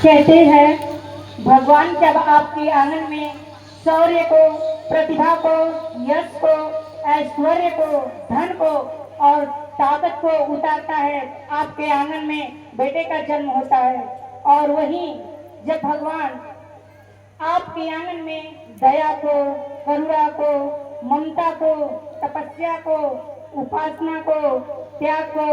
कहते हैं भगवान जब आपके आंगन में शौर्य को, प्रतिभा को, यश को, ऐश्वर्य को, धन को और ताकत को उतारता है, आपके आंगन में बेटे का जन्म होता है। और वहीं जब भगवान आपके आंगन में दया को, करुणा को, ममता को, तपस्या को, उपासना को, त्याग को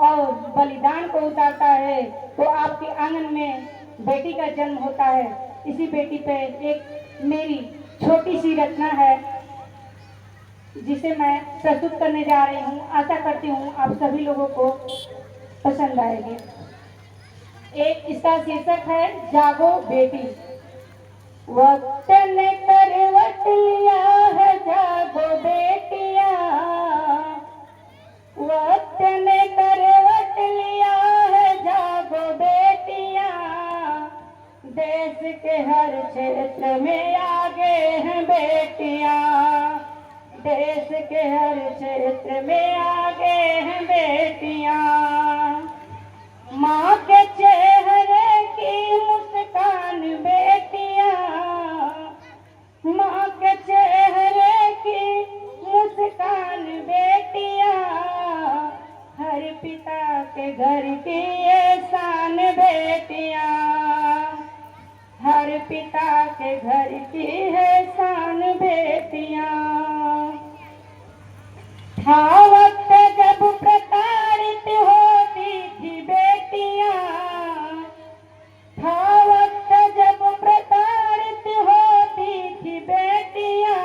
और बलिदान को उतारता है, तो आपके आंगन में बेटी का जन्म होता है। इसी बेटी पे एक मेरी छोटी सी रचना है जिसे मैं प्रस्तुत करने जा रही हूँ। आशा करती हूँ आप सभी लोगों को पसंद आएगी। एक इसका शीर्षक है जागो बेटी। वक्त ने करवट लिया है जागो बेटिया, वक्त ने करवट लिया है जागो बेटिया, देश के हर क्षेत्र में आगे हैं बेटियां, देश के हर क्षेत्र में आगे हैं बेटियां। माँ के चेहरे की मुस्कान बेटियां, माँ के चेहरे की मुस्कान बेटियां, हर पिता के घर की ये शान बेटियां, हर पिता के घर की है शान बेटियां। था वक्त जब प्रताड़ित होती थी बेटियां, था वक्त जब प्रताड़ित होती थी बेटियां,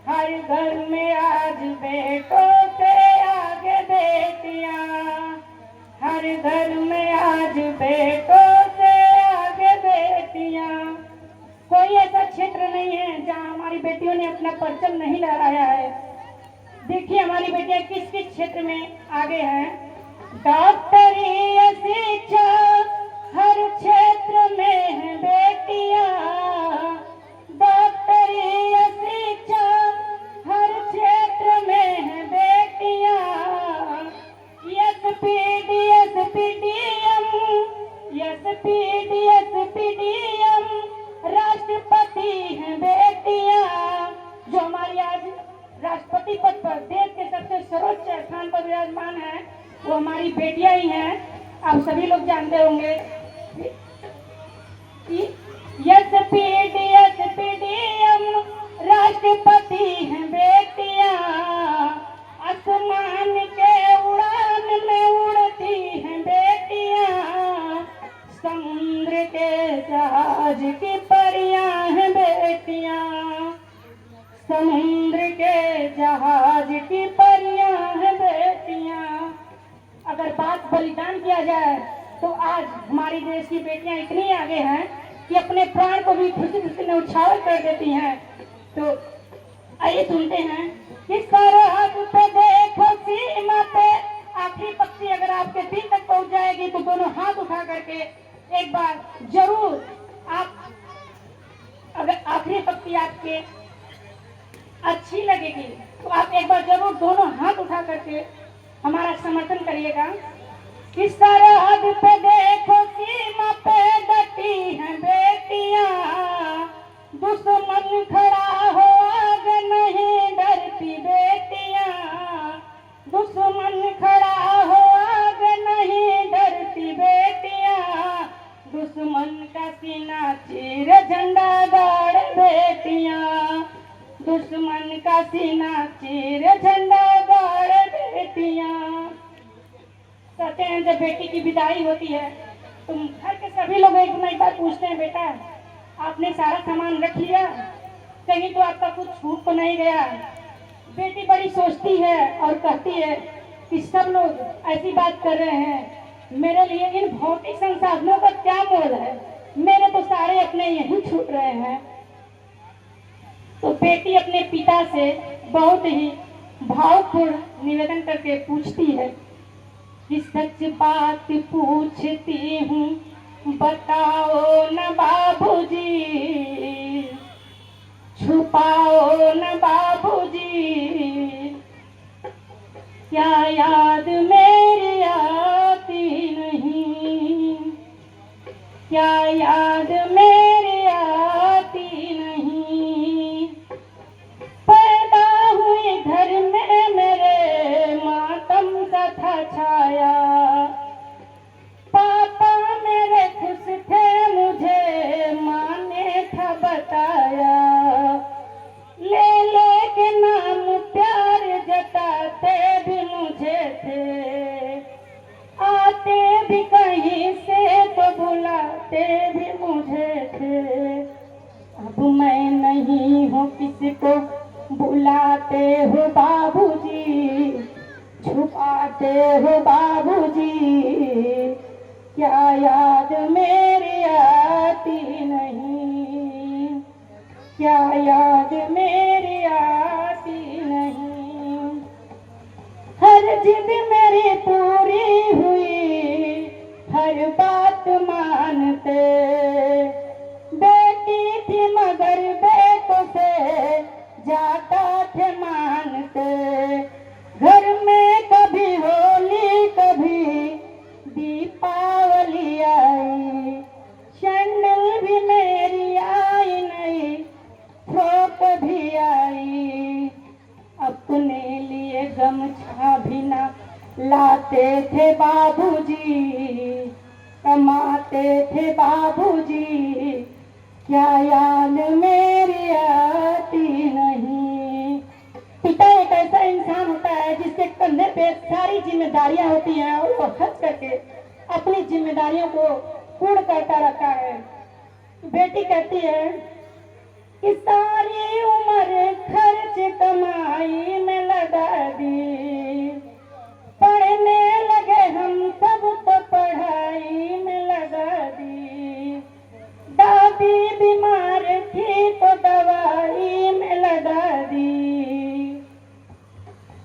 हर घर में आज बेटों से आगे बेटियां, हर घर में आज बेटों से आगे बेटियां। कोई ऐसा क्षेत्र नहीं है जहां हमारी बेटियों ने अपना परचम नहीं लहराया है। देखिए हमारी बेटियां किस किस क्षेत्र में आगे हैं। डॉक्टरी शिक्षा हर क्षेत्र में है बेटियां, डॉक्टरी शिक्षा हर क्षेत्र में है बेटियां, एसपीडीएम राष्ट्रपति हैं बेटियां। जो हमारी आज राष्ट्रपति पद पर देश के सबसे सर्वोच्च स्थान पर विराजमान है वो हमारी बेटियां ही हैं। आप सभी लोग जानते होंगे कि एसपीडीएम राष्ट्रपति हैं बेटियां, आसमान के उड़ान में उड़ती हैं बेटियां, समुद्र के जहाज की परियां हैं बेटियां, समुद्र के जहाज की परियां हैं बेटियां। अगर बात बलिदान किया जाए तो आज हमारी देश की बेटियां इतनी आगे हैं कि अपने प्राण को भी खुशी खुशी में उछावर कर देती हैं। तो आइए सुनते हैं कि सरहद पे देखो सीमा पे आखिरी पक्षी अगर आपके दिल तक पहुंच जाएगी तो दोनों हाथ उठा करके एक बार जरूर आप, अगर आखिरी पक्षी आपके अच्छी लगेगी तो आप एक बार जरूर दोनों हाथ उठा करके हमारा समर्थन करिएगा। किस सरहद पे देखो सीमा पे डटी हैं बेटियां, दुश्मन खड़ा हो आगे नहीं डरती बेटियां, दुश्मन खड़ा हो आगे नहीं डरती बेटियां, दुश्मन का सीना चीर झंडा गाड़ बेटियां, दुश्मन का सीना चीर झंडा गाड़ बेटियां। कहते हैं जब बेटी की विदाई होती है तो घर के सभी लोग एक ना एक बार पूछते हैं, बेटा आपने सारा सामान रख लिया, कहीं तो आपका कुछ छूट तो नहीं गया। बेटी बड़ी सोचती है और कहती है कि सब लोग ऐसी बात कर रहे हैं, मेरे लिए इन भौतिक संसाधनों का क्या मोल है, मेरे तो सारे अपने यहीं छूट रहे हैं। तो बेटी अपने पिता से बहुत ही भावपूर्ण निवेदन करके पूछती है कि सच बात पूछती हूँ बताओ न बाबूजी, छुपाओ न बाबूजी, क्या याद मेरी आती नहीं, क्या याद मेरी आती नहीं। पैदा हुई घर में मेरे मातम सा था छाया। पापा मेरे खुश थे मुझे माँ ने था बताया। ले के नाम प्यार जताते भी मुझे थे। आते भी कहीं से तो बुलाते भी मुझे थे। अब मैं नहीं हूँ किसको बुलाते हो बाबूजी, छुपाते हो बाबूजी। क्या याद मेरी आती नहीं। क्या याद मेरी आती नहीं। हर जिद मेरी पूरी हुई, हर बात मानते। बेटी थी मगर बेटों से ज्यादा थे मानते। घर में कभी होली कभी दीपावली आई। शंडल भी मेरी आई नहीं, फ्रॉक भी आई। अपने लिए गमछा भी ना लाते थे बाबूजी, कमाते थे बाबूजी। क्या याद मेरी आती नहीं। पिता एक ऐसा इंसान होता है जिसके कंधे पे सारी जिम्मेदारियां होती हैं और वो हंस करके अपनी जिम्मेदारियों को पूर्ण करता रहता है। बेटी कहती है कि सारी उम्र खर्च कमाई में लगा दी। पढ़ने लगे हम सब तो पढ़ाई में लगा दी। दादी बीमार थी तो दवाई में लगा दी।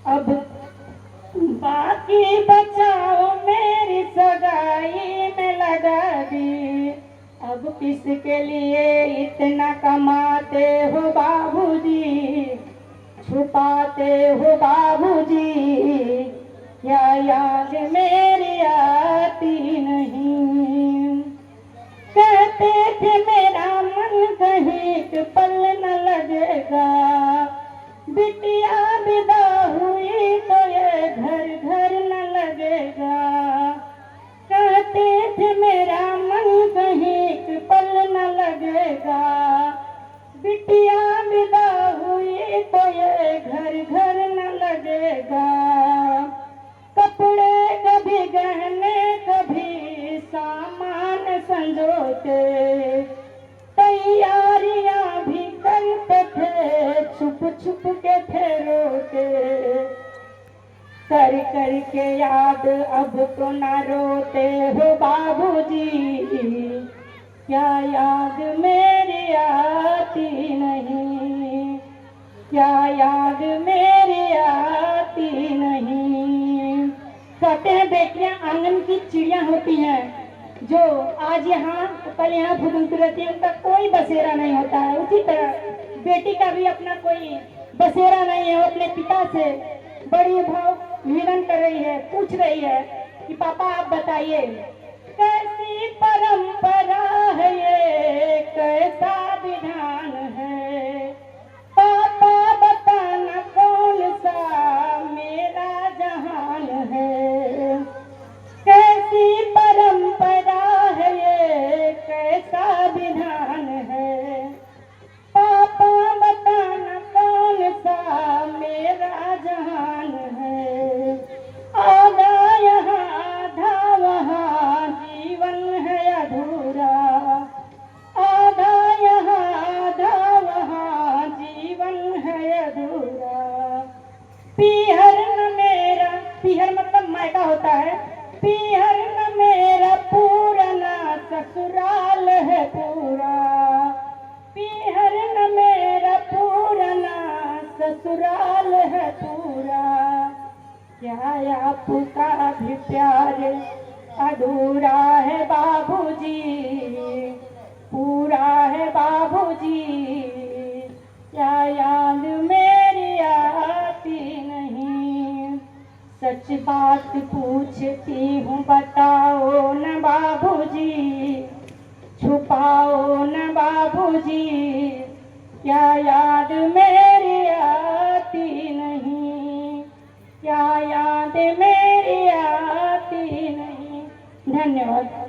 अब बाकी बचाओ मेरी सगाई में लगा दी। अब किसके लिए इतना कमाते हो बाबूजी, छुपाते हो बाबूजी। क्या याद मेरी आती नहीं। कहते थे मेरा मन कहीं एक पल न लगेगा। बिटिया विदा हुई तो ये घर घर न लगेगा। कहते थे मेरा मन कहीं एक पल न लगेगा। बिटिया विदा हुई तो ये घर घर न लगेगा। कपड़े कभी गहने कभी सामान संजोते। तैयारियां भी करते थे, छुप छुप के थे रोते। कर कर के याद अब तो ना रोते हो बाबूजी। क्या याद मेरी आती नहीं। क्या याद मेरी आती नहीं। कहते हैं बेटियां आंगन की चिड़िया होती हैं, जो आज यहाँ तो कल यहाँ फुदुलती रहती है, उनका कोई बसेरा नहीं होता है। उसी तरह बेटी का भी अपना कोई बसेरा नहीं है। वो अपने पिता से बड़ी भाव निवेदन कर रही है, पूछ रही है कि पापा आप बताइए कैसी परंपरा है ये, कैसा विधान है। पापा बताना कौन सा मेरा जहान है। कैसी परंपरा है ये, कैसा विधान है। पापा बताना कौन सा मेरा जहान है। आधा यहाँ आधा वहाँ जीवन है अधूरा। आधा यहाँ आधा वहाँ जीवन है अधूरा। पीहर न मेरा, पीहर मतलब मायका होता है। पीहर न मेरा पुराना ससुराल है पूरा। पीहर न मेरा पुराना ससुराल है पूरा। क्या आपका भी प्यार अधूरा है बाबूजी, पूरा है बाबूजी। क्या याद मेरी आती नहीं। सच बात पूछती हूँ बताओ न बाबूजी। बाबूजी, क्या याद मेरी आती नहीं, क्या याद मेरी आती नहीं. धन्यवाद.